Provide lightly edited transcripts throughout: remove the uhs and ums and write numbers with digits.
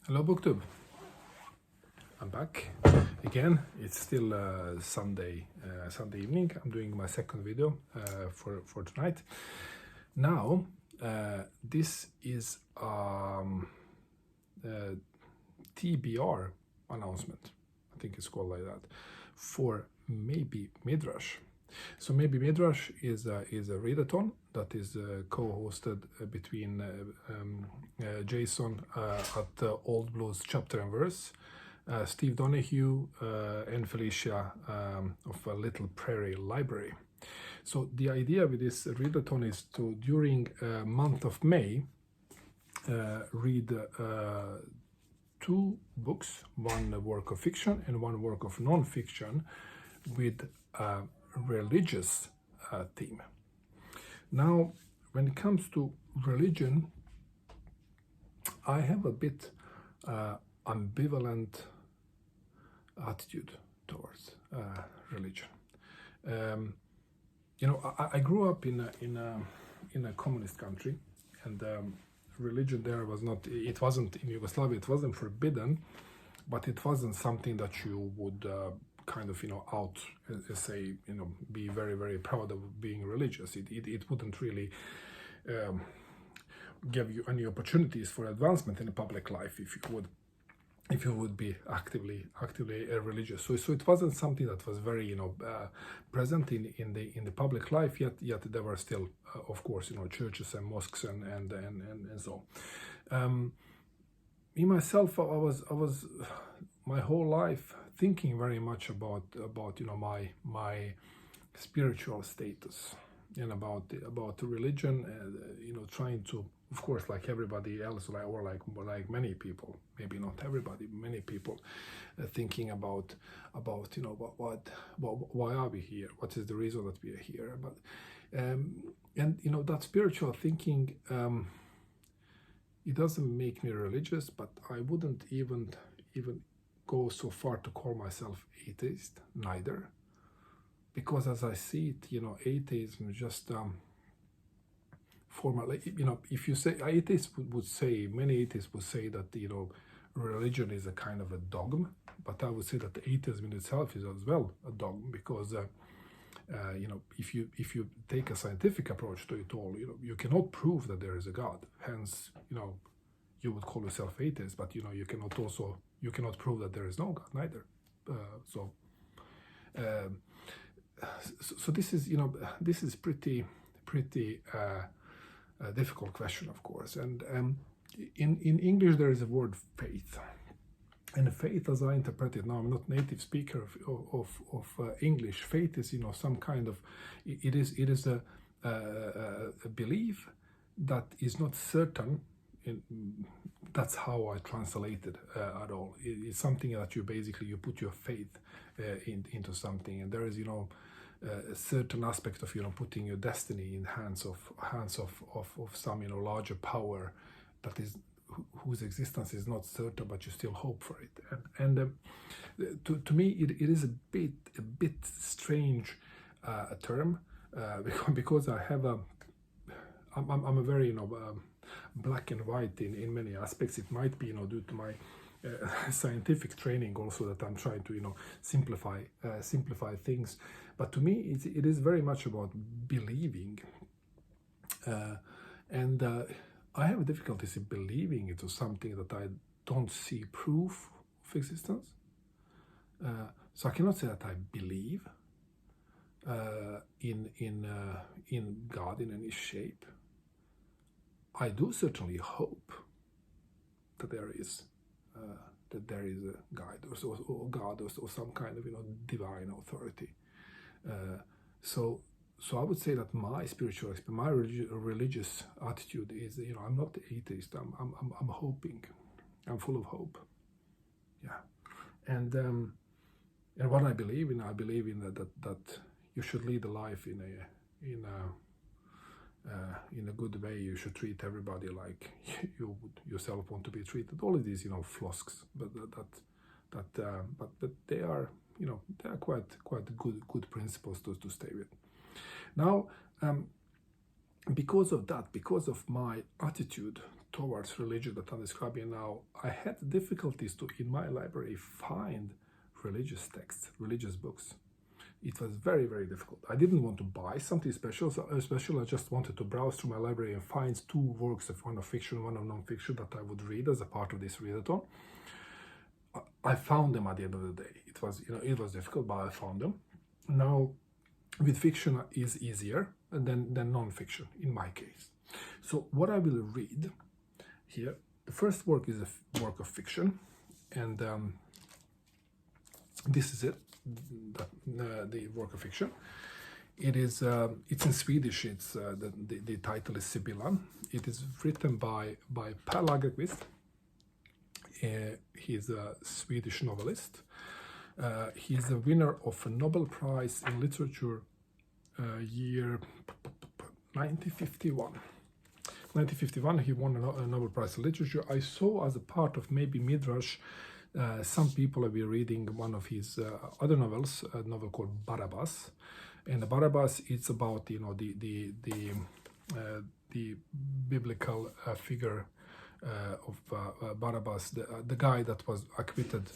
Hello BookTube. I'm back again. It's still Sunday evening. I'm doing my second video for tonight. Now this is TBR announcement. I think it's called like that for Maybe Midrash. So Maybe Midrash is a readathon that is co-hosted between Jason at Old Blues Chapter and Verse, Steve Donahue and Felicia of Little Prairie Library. So the idea with this readathon is to, during month of May, read two books, one work of fiction and one work of non-fiction with a religious theme. Now, when it comes to religion, I have a bit ambivalent attitude towards religion. I grew up in a communist country, and religion there was not. It wasn't in Yugoslavia. It wasn't forbidden, but it wasn't something that you would kind of out say be very, very proud of being religious. It wouldn't really give you any opportunities for advancement in the public life if you would be actively religious. So it wasn't something that was very present in the public life, yet there were still of course churches and mosques and so me myself, I was my whole life thinking very much about my spiritual status and about religion, trying to, of course, like everybody else, or like many people, maybe not everybody, many people, thinking about why are we here? What is the reason that we are here? But and that spiritual thinking, it doesn't make me religious, but I wouldn't even go so far to call myself atheist, neither, because as I see it, atheism is just formal. If you say atheists would say, many atheists would say that religion is a kind of a dogma, but I would say that atheism in itself is as well a dogma, because if you take a scientific approach to it all, you cannot prove that there is a God. Hence, you would call yourself atheist, but you cannot prove that there is no God neither. So this is pretty difficult question, of course. And in English there is a word faith, and faith, as I interpret it, now I'm not native speaker of English. Faith is some kind of, it is a belief that is not certain. That's how I translate it at all. It's something that you put your faith into something, and there is a certain aspect of putting your destiny in hands of some larger power that is whose existence is not certain, but you still hope for it. And to me, it is a bit strange term, because I have I'm a very black and white in many aspects. It might be due to my scientific training also, that I'm trying to simplify things. But to me, it is very much about believing, and I have difficulties in believing into something that I don't see proof of existence. So I cannot say that I believe in God in any shape. I do certainly hope that there is a guide or God or some kind of divine authority. So I would say that my spiritual, my religious attitude is I'm not atheist. I'm hoping. I'm full of hope. Yeah, and what I believe in that you should lead a life in a good way. You should treat everybody like you would yourself want to be treated. All of these, floskes, but they are, they are quite good principles to stay with. Now, because of that, because of my attitude towards religion that I'm describing now, I had difficulties to, in my library, find religious texts, religious books. It was very, very difficult. I didn't want to buy something special. I just wanted to browse through my library and find two works, one of fiction, one of non-fiction, that I would read as a part of this readathon. I found them at the end of the day. It was, it was difficult, but I found them. Now, with fiction is easier than non-fiction in my case. So what I will read here, the first work is a work of fiction, and this is it, the work of fiction. It is, it's in Swedish. It's the title is Sibyllan. It is written by Per Lagerkvist. He's a Swedish novelist. He's a winner of a Nobel Prize in Literature year 1951. 1951, he won a Nobel Prize in Literature. I saw as a part of maybe Midrash, some people will be reading one of his other novels, a novel called Barabbas. And Barabbas, it's about, the biblical figure of Barabbas, the guy that was acquitted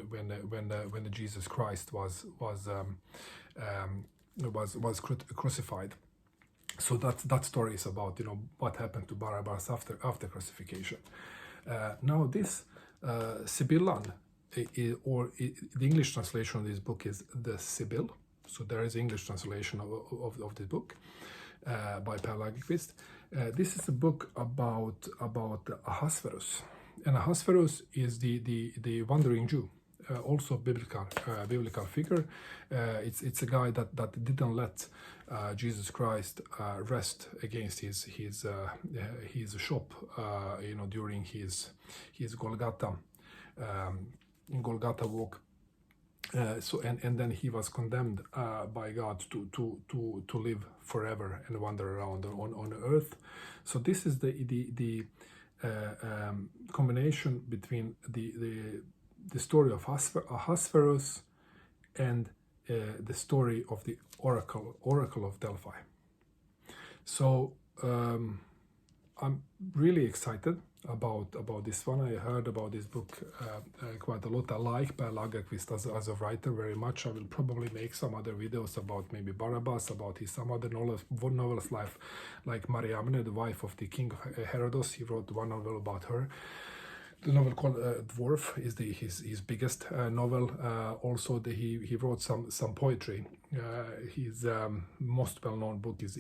when Jesus Christ was crucified. So that story is about what happened to Barabbas after crucifixion. Now this Sibyllan, the English translation of this book is the Sibyl. So there is English translation of this book by Per Lagerkvist. This is a book about Ahasuerus, and Ahasuerus is the wandering Jew, also biblical figure. It's a guy that didn't let Jesus Christ rest against his shop, during his Golgotha walk. So then he was condemned by God to live forever and wander around on earth. So this is the combination between the story of Ahasuerus and the story of the Oracle of Delphi. So I'm really excited about this one. I heard about this book quite a lot. I like Per Lagerkvist as a writer very much. I will probably make some other videos about maybe Barabbas, about some other novels like Mariamne, the wife of the king of Herodos. He wrote one novel about her. The novel called Dwarf is his biggest novel. Also, he wrote some poetry. His most well-known book is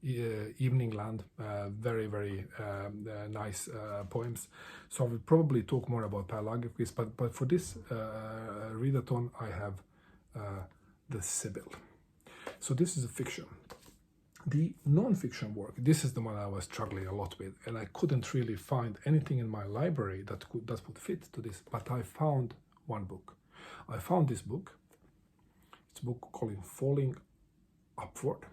Evening Land. Very, very nice poems. So I will probably talk more about Per Lagerkvist, but for this readathon I have the Sibyl. So this is a fiction. The non-fiction work, this is the one I was struggling a lot with, and I couldn't really find anything in my library that would fit to this, but I found one book. I found this book. It's a book called Falling Upward.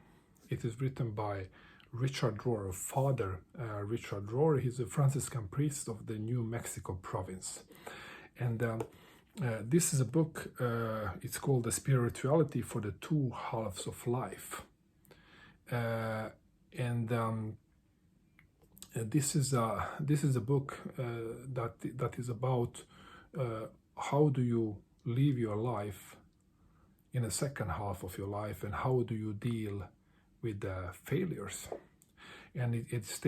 It is written by Richard Rohr, Father Richard Rohr. He's a Franciscan priest of the New Mexico province. And this is a book, it's called The Spirituality for the Two Halves of Life. This is a book that is about how do you live your life in the second half of your life, and how do you deal with failures. And it's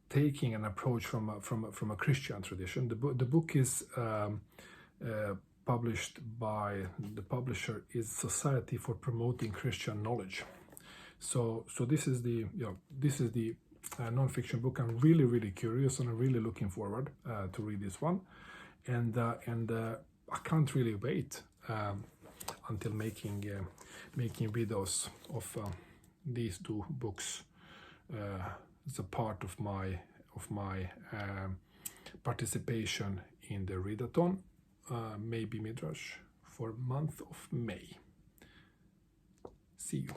taking an approach from a Christian tradition. The book is published by, the publisher is Society for Promoting Christian Knowledge. So this is the non-fiction book. I'm really curious, and I'm really looking forward to read this one, and I can't really wait until making videos of these two books as a part of my participation in the readathon. Maybe Midrash for month of May. See you.